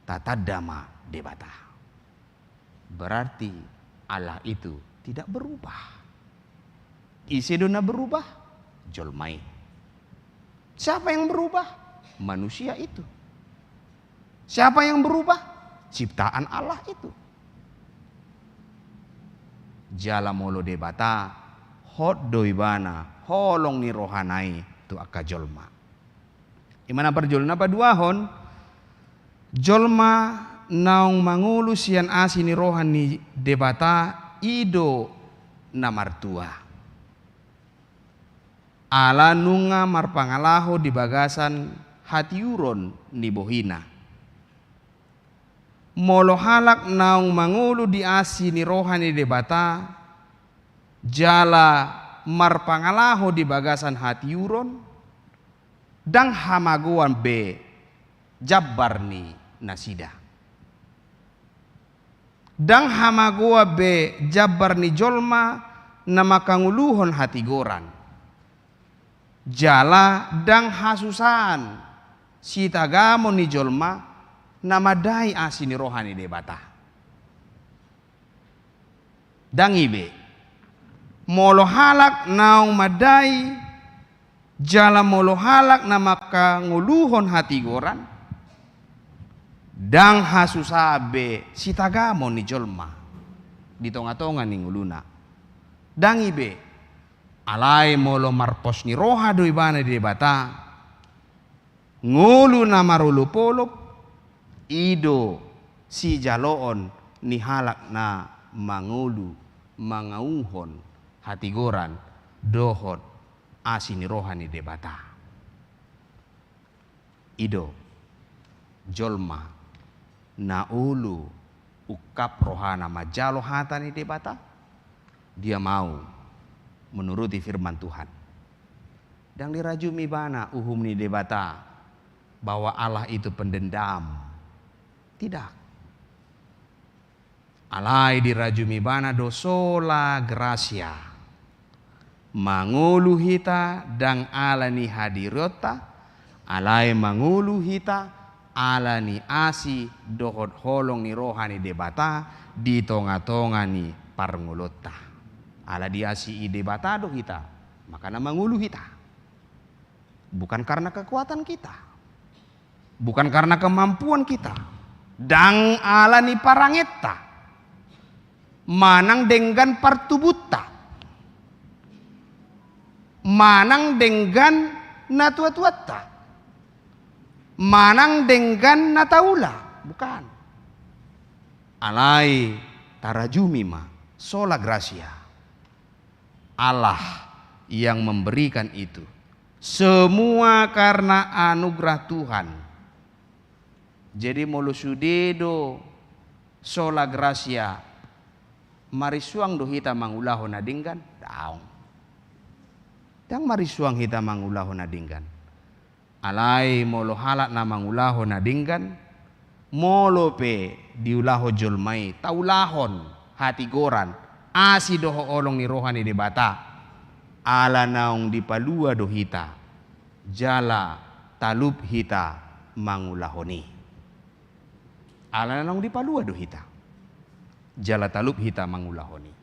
F: tatadama debata. Berarti Allah itu tidak berubah. Isedona berubah, jolmai. Siapa yang berubah? Manusia itu. Siapa yang berubah? Ciptaan Allah itu. Jala molo debata, hot doibana, holong ni rohanai tu aka jolma. Imana perjolna pa duahon, jolma naung mangulu sian asi ni rohani debata ido na martua. Ala nunga marpangalaho di bagasan hatiuron ni bohina. Molo halak naung mangulu di asi ni rohani debata jala marpangalaho di bagasan hatiuron dang hamaguan be jabbar ni nasida. Dang hamagua be jabbar ni jolma na makanguluhon hati goran. Jala dang hasusan si tagamo ni jolma na madai asi ni rohani debata. Dang ibe molo halak naung madai jala molo halak na makanguluhon hati goran dang hasusabe si tagamo ni jolma di tonga-tonga ni nguluna. Dang ibe alai molo marpos ni roha do ibana di debata ngulu na marulupolop ido si jaloon ni halak na mangulu mangauhon hati goran dohot asi ni roha ni debata. Ido jolma na ulu ukap rohana majalo hata ni debata dia mau menuruti firman Tuhan. Dan dirajumi bana uhum ni debata bahwa Allah itu pendendam. Tidak. Alai dirajumi bana dosola gracia. Mangulu hita dang alani hadirota. Alai mangulu hita alani asi dohot holong ni rohani debata di tonga-tonga ni parngulota. Ala diasi ide batado kita, maka nama ngulu kita. Bukan karena kekuatan kita, bukan karena kemampuan kita. Dang ala ni parangeta, manang denggan partubutta, manang denggan natua-tuata, manang denggan nataula, bukan. Alai tarajumi ma sola gracia. Allah yang memberikan itu semua karena anugerah Tuhan. Jadi molo sudedo sola gracia marisuang do hita mangulaho na dinggan daong. Dang marisuang hita mangulaho na dinggan. Alai molo halak na mangulaho na dinggan molo pe diulaho jolmai taulahon hati goran. Asi doho olong ni rohani debata ala naung dipalua do hita jala talub hita mangulahoni. Ala naung dipalua do hita jala talub hita mangulahoni.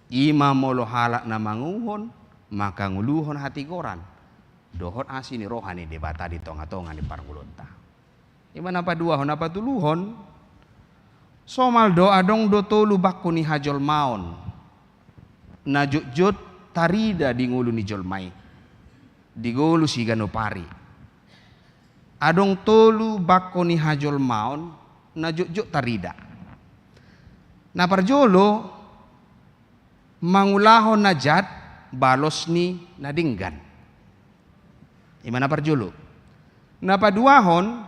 F: Ima molo halak na manguhon maka nguluhon hati goran dohot asi ni rohani debata di tonga-tonga ni parngulunta. Ima napa duahon napa tuluhon somal doa dong do tolu bakku ni hajol maon na jut tarida di ngulu ni jolmai di golu si ganopari adong tolu bakku ni hajol maon na jut tarida na parjolo mangulahon na jat balos ni nadinggan. Imana parjolo na paduahon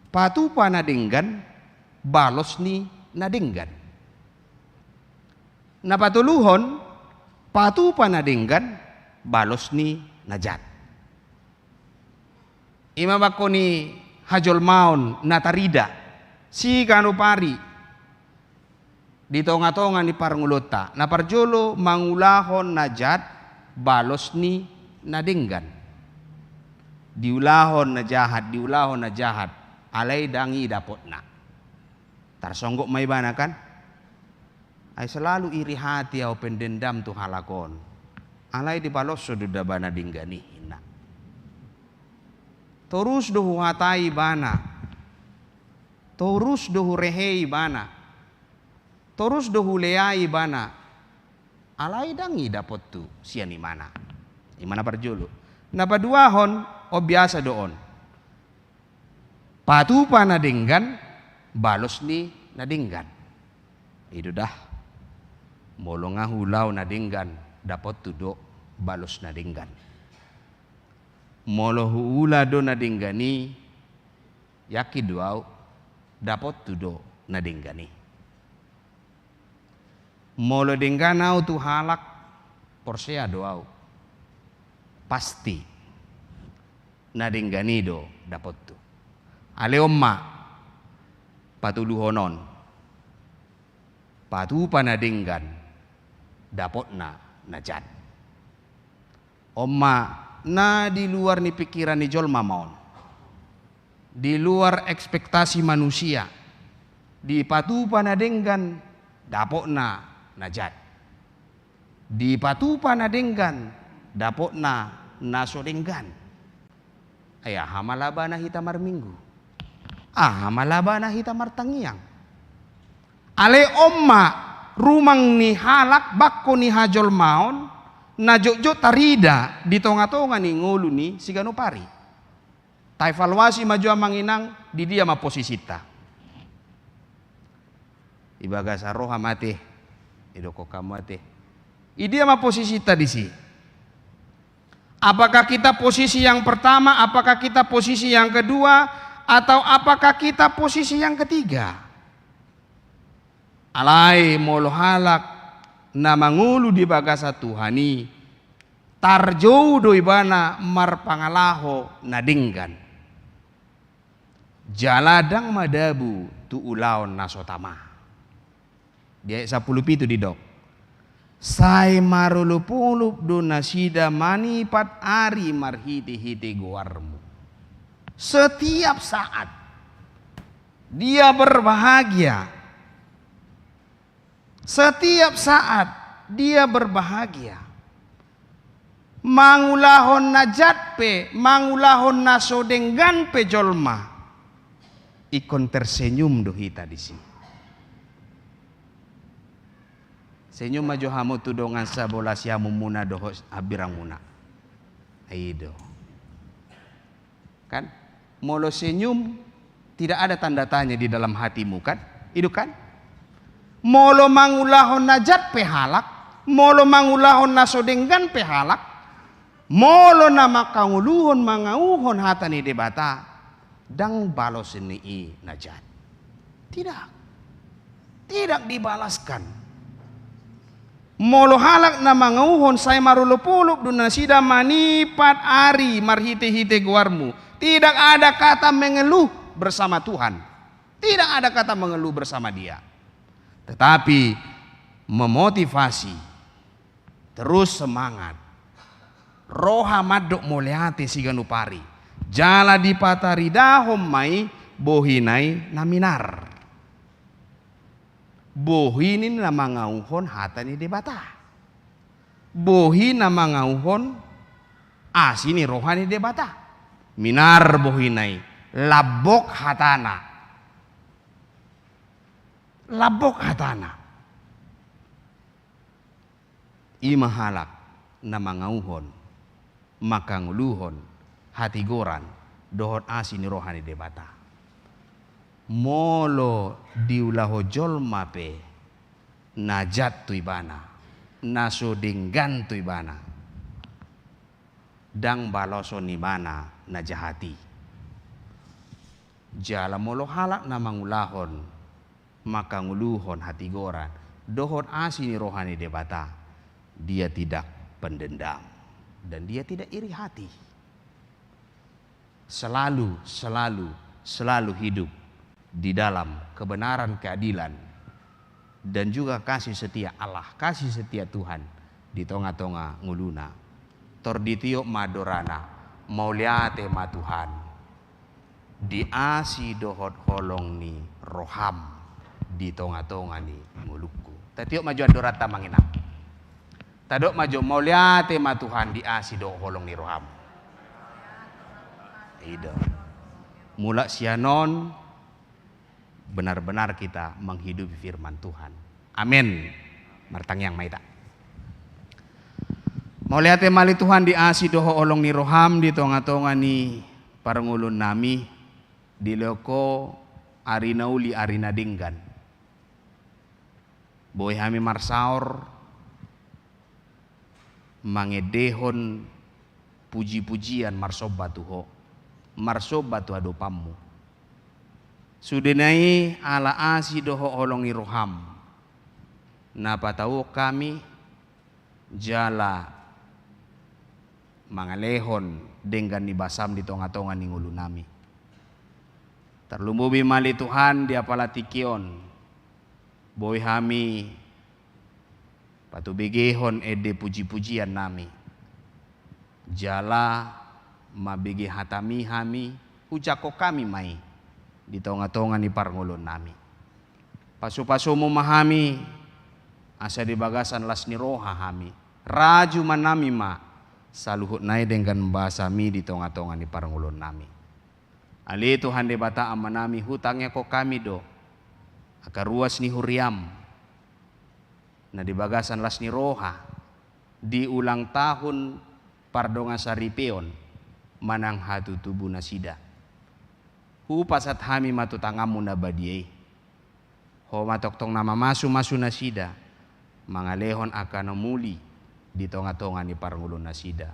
F: patupa nadinggan balos ni nadinggan. Napatuluhon patupa nadinggan balos ni najat. Imabako ni hajol maon natarida si kanupari di tonga-tonga ni parngulota na parjolo mangulahon najat balos ni nadinggan. Diulahon na jahat alai dangi dapot na. Tarsonggok may bana kan? Ai selalu iri hati au pendendam tu halakon. Alai di balos sudah bana dinggani hina. Terus dohu hatai bana. Terus dohu rehei bana. Terus dohu leai bana. Alai dangi dapot tu siani mana. Imana parjulu. Napa dua hon o biasa doon. Patupa na dinggan balos ni na dinggan. Itu dah. Molo ngahulau na dinggan dapot tu do balos na dinggan. Molo huula do na dinggani yaki duau dapot tu do na dinggani. Molo dingganau tu halak porsea doau pasti na dinggani do dapot tu. Ale omma patuluhonon patu panadinggan dapot na najat. Omma na di luar ni pikiran ni jolma maon, di luar ekspektasi manusia, di patu panadinggan dapot na najat, di patu panadinggan dapot na nasodinggan. Ayah hamalaba na hitamar minggu. Hamalaba na hitamar tangiang. Ale omma rumang ni halak bakko ni hajol maon na jojo tarida di tonga-tonga ni ngulu ni sigano pari. Ta evaluasi maju manginang di dia ma posisita. Ibaga saroha mate idoko kamate. I dia ma posisita di si. Apakah kita posisi yang pertama, apakah kita posisi yang kedua, atau apakah kita posisi yang ketiga? Alai molo halak na mangulu di bagasa Tuhani tarjou do ibana mar pangalaho na dinggan. Jaladang madabu tu ulaon nasotama. Dia 10 pitu di dok. Sai marulupulup do nasida manipat ari marhiti-hiti guarmu. Setiap saat dia berbahagia. Setiap saat dia berbahagia. Mangulahon najat pe, mangulahon nasodenggan pe jolma. Ikon tersenyum dohita di sini. Senyum maju hamu tudongan sabola siamu muna doho abirang muna. Aido. Kan? Molo senyum tidak ada tanda tanya di dalam hatimu kan? Itu kan? Molo mangulahon najat pe halak, molo mangulahon nasodenggan pe halak, molo nama kanguluhon mangauhon hatani debata, dang balos ini najat. Tidak dibalaskan. Molo halak na mangauhon say marulupuluk duna sida manipat ari marhite-hite guarmu. Tidak ada kata mengeluh bersama Tuhan. Tidak ada kata mengeluh bersama Dia. Tetapi memotivasi, terus semangat. Roha madok moleate siganupari. Jala di pataridahom mai bohinai naminar. Bohinin na mangauhon hatani debata. Bohin na mangauhon asini rohani debata. Minar bohinai labok hatana. Labok hatana. Imahalak na mangauhon makanguluhon hatigoran dohon asini rohani debata. Molo diulaho jolma pe najat tu ibana nasodinggan tu ibana dang baloso ni bana najahati jala molo halak na mangulahon maka nguluhon hati goran dohon asini rohani debata. Dia tidak pendendam dan dia tidak iri hati. Selalu hidup di dalam kebenaran, keadilan dan juga kasih setia Allah, kasih setia Tuhan di tonga-tonga nguluna. Torditio madorana mauliate ma Tuhan. Diasi dohot holong ni roham di tonga-tonga ni nguluku. Tatiok maju adorata manginam. Tadok maju mauliate ma Tuhan di asido holong ni roham. Ida. Mula sianon benar-benar kita menghidupi firman Tuhan. Amin. Martang yang maita. Mauliate mali Tuhan di asido holong ni roham di tonga-tonga ni parangulun nami di loko arina uli arina dinggan. Boy hami marsaor mangedehon puji-pujian marsobat tuho marsobat tu adopamu sudenai ala asi doho olongi roham napa tahu kami jala mangalehon dengan nibasam di tonga-tonga ni ngulu nami terlumbubi mali Tuhan dia palatikion boy hami patu begehon ede puji-pujian nami jala mabege hatami hami ucako kami mai di tonga-tonga ni parngulun nami pasu-pasu memahami asa di bagasan las ni roha hami raju manami ma saluhut nai dengan bahasa mi di tonga-tonga ni parngulun nami ali Tuhan de bata amanami hutangnya ko kami do akar ruas ni huriam na di bagasan las ni roha di ulang tahun pardonga saripeon manang hatu tubuh nasida hu pasat hami matu tangamu na badiei ho matoktong nama masu nasida mangalehon akan muli di tonga-tonga ni parngulun nasida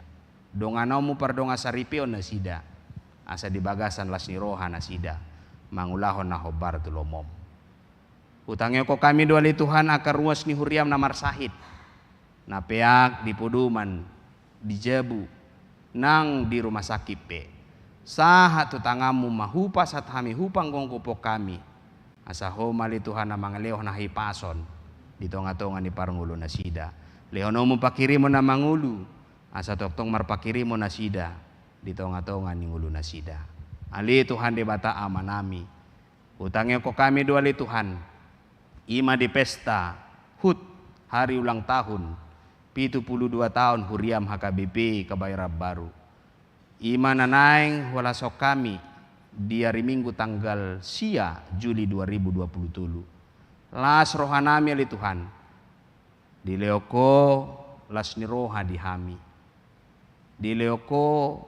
F: donganamu pardonga saripeon nasida asa di bagasan las ni roha nasida mangulahon na hobar tulomom utangnya ko kami doa li Tuhan akar ruas ni huriam namar sahid na peak di poduman di jabu nang di rumah sakit pe sahat tutangamu mahupa sat hami hupang gongkopo kami asa homa li Tuhan na mangaleo na hipason di tonga-tonga ni parngulun nasida lehonomu pakirimo na mangulu asa toktong marpakirimo nasida di tonga-tonga ni ngulu nasida ali Tuhan de bata amanami utangnya ko kami doa li Tuhan ima di pesta hut hari ulang tahun 72 tahun huriam HKBP Kebayoran Baru ima nanaing wala sok kami di hari Minggu tanggal sia Juli 2020 las rohanami ali Tuhan di leoko las ni roha di hami di leoko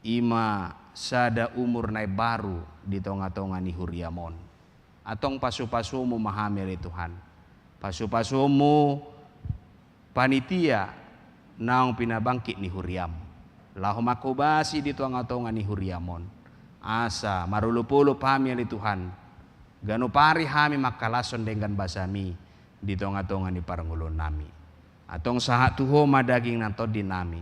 F: ima sada umur nai baru di tonga-tonga ni huriamon atong pasu-pasumu memahami Tuhan pasu-pasumu panitia naong pinabangkit ni huriam laho makobasi di tonga-tonga ni huriamon asa marulupulo pahami ali Tuhan gano pari hami makalason dengan basami di tonga-tonga ni parangulun nami atong sahat tuho madaging nantodin nami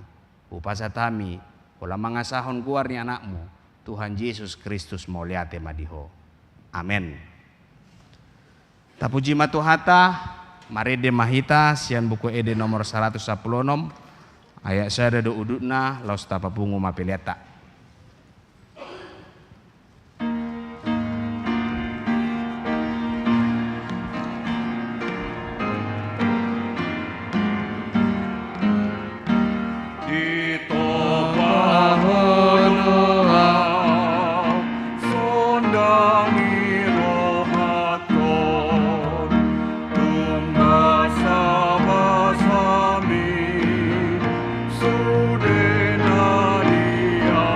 F: upasatami wala mangasahon guar ni anakmu Tuhan Yesus Kristus mauliate madiho amen. Tapuji matuhata marede mahita sian buku ede nomor 116 ayat sada do udutna laus tapapungu mapeliata.
B: Sudenaria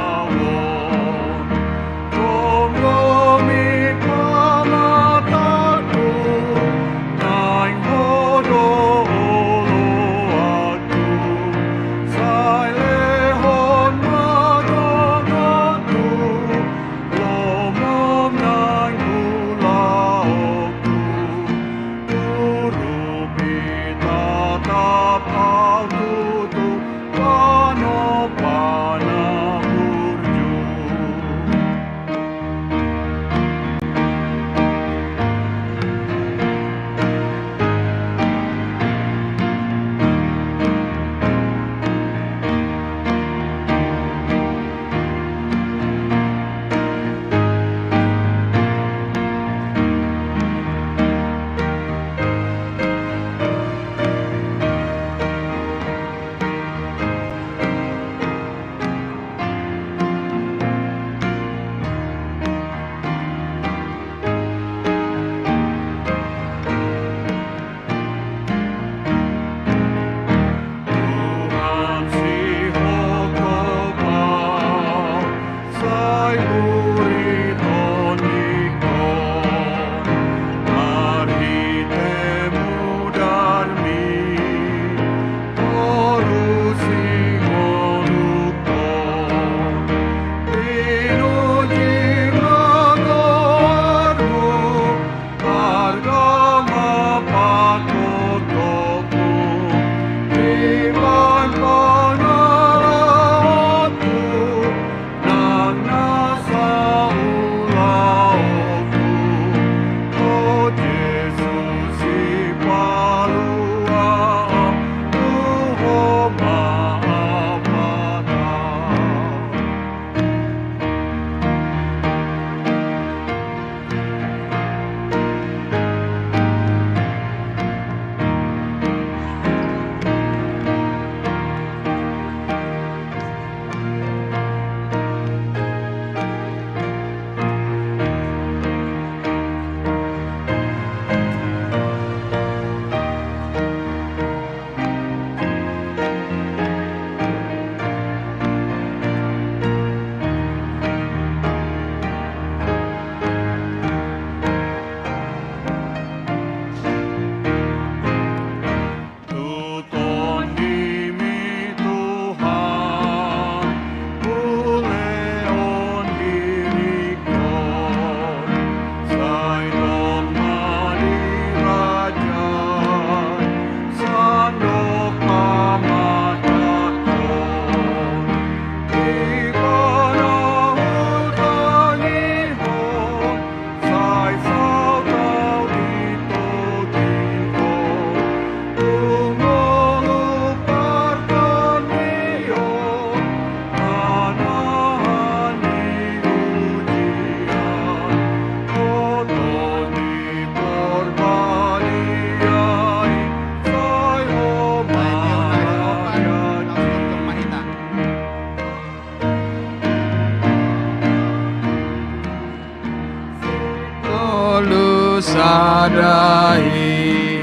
F: wadai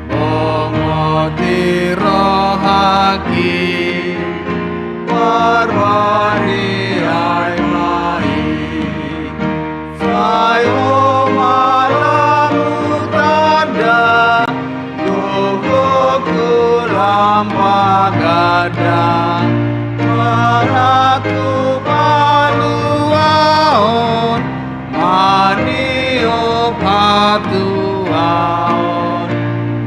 F: bongoti rohaki warwari ai mai sayo malamu tanda yogoku lampagada maraku paluaon manio patuaon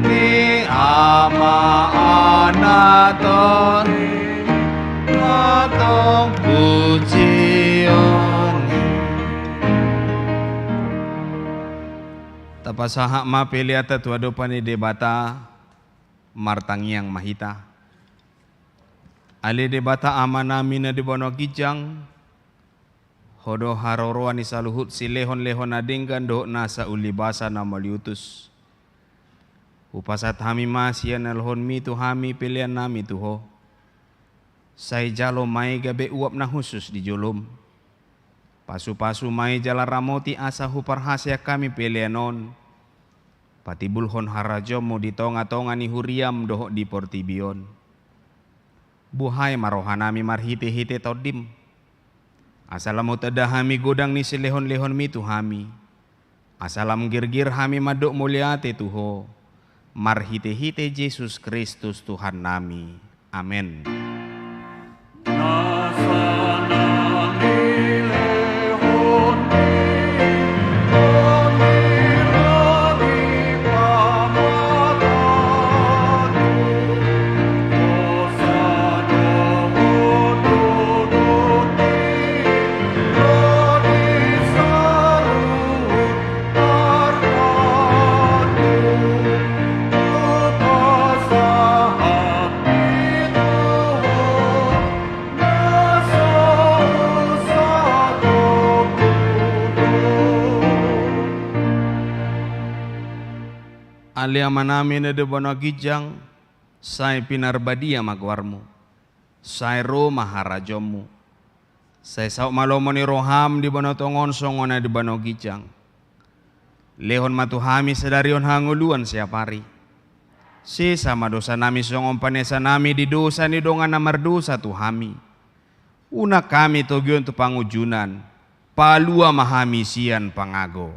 F: ni ama anaton atong pujion tapasaha ma peliata tuadopani debata martangiang mahita ali debata amanami na dibono kijang hodo haroroan ni saluhut si lehon-lehon adinggan do nasa ulibasa na maliutus upasat hami masian alhon mi tu hami pilihan nami tuho say jalo may gabe uap na husus di julum pasu-pasu may jala ramoti asa huparhasya kami pilihanon pati bulhon harajom mo di tonga-tonga ni huriam doho di portibion buhay marohanami marhite-hite todim asalam utada hami godang ni silehon-lehon mi tu hami asalam girgir hami maduk muliate tuho marhite-hite Yesus Kristus Tuhan nami amin. Alia manami na debono gijang, say pinarbadia magwarmu, say ro maharajomu, say sauk malomo ni roham di bono tongon songona di bono gijang. Lehon matuhami sedarion hanguluan siapari. Si sama dosa nami songon panesa nami di dosa ni dongan namar dosa tuhami. Una kami togion tu pangujunan, palua mahami sian pangago.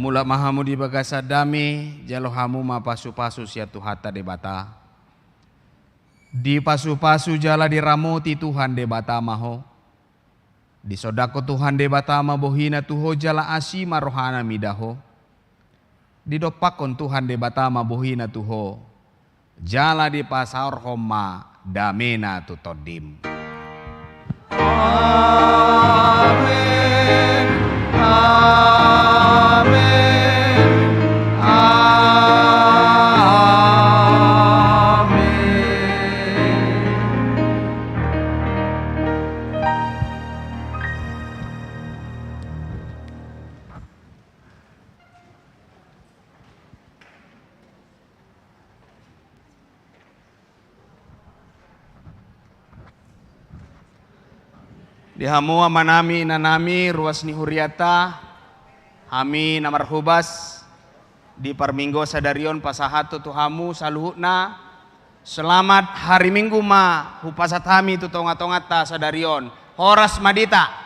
F: Mula mahamu di bagasa dami jalo hamu ma pasu-pasu sia tuhata debata. Di pasu-pasu jala diramoti Tuhan debata maho. Di sodako Tuhan debata ma bohina tuho jala asima rohana midaho. Di dopakon Tuhan debata ma bohina tuho. Jala di pasar homa damena tutodim. Amin. Amin. Di hamua manami nanami ruas ni huriata hami namarhubas di parminggo sadarion pasahatu tuhamu saluhutna selamat hari minggu ma hupasat hami tu tonga-tongata sadarion horas madita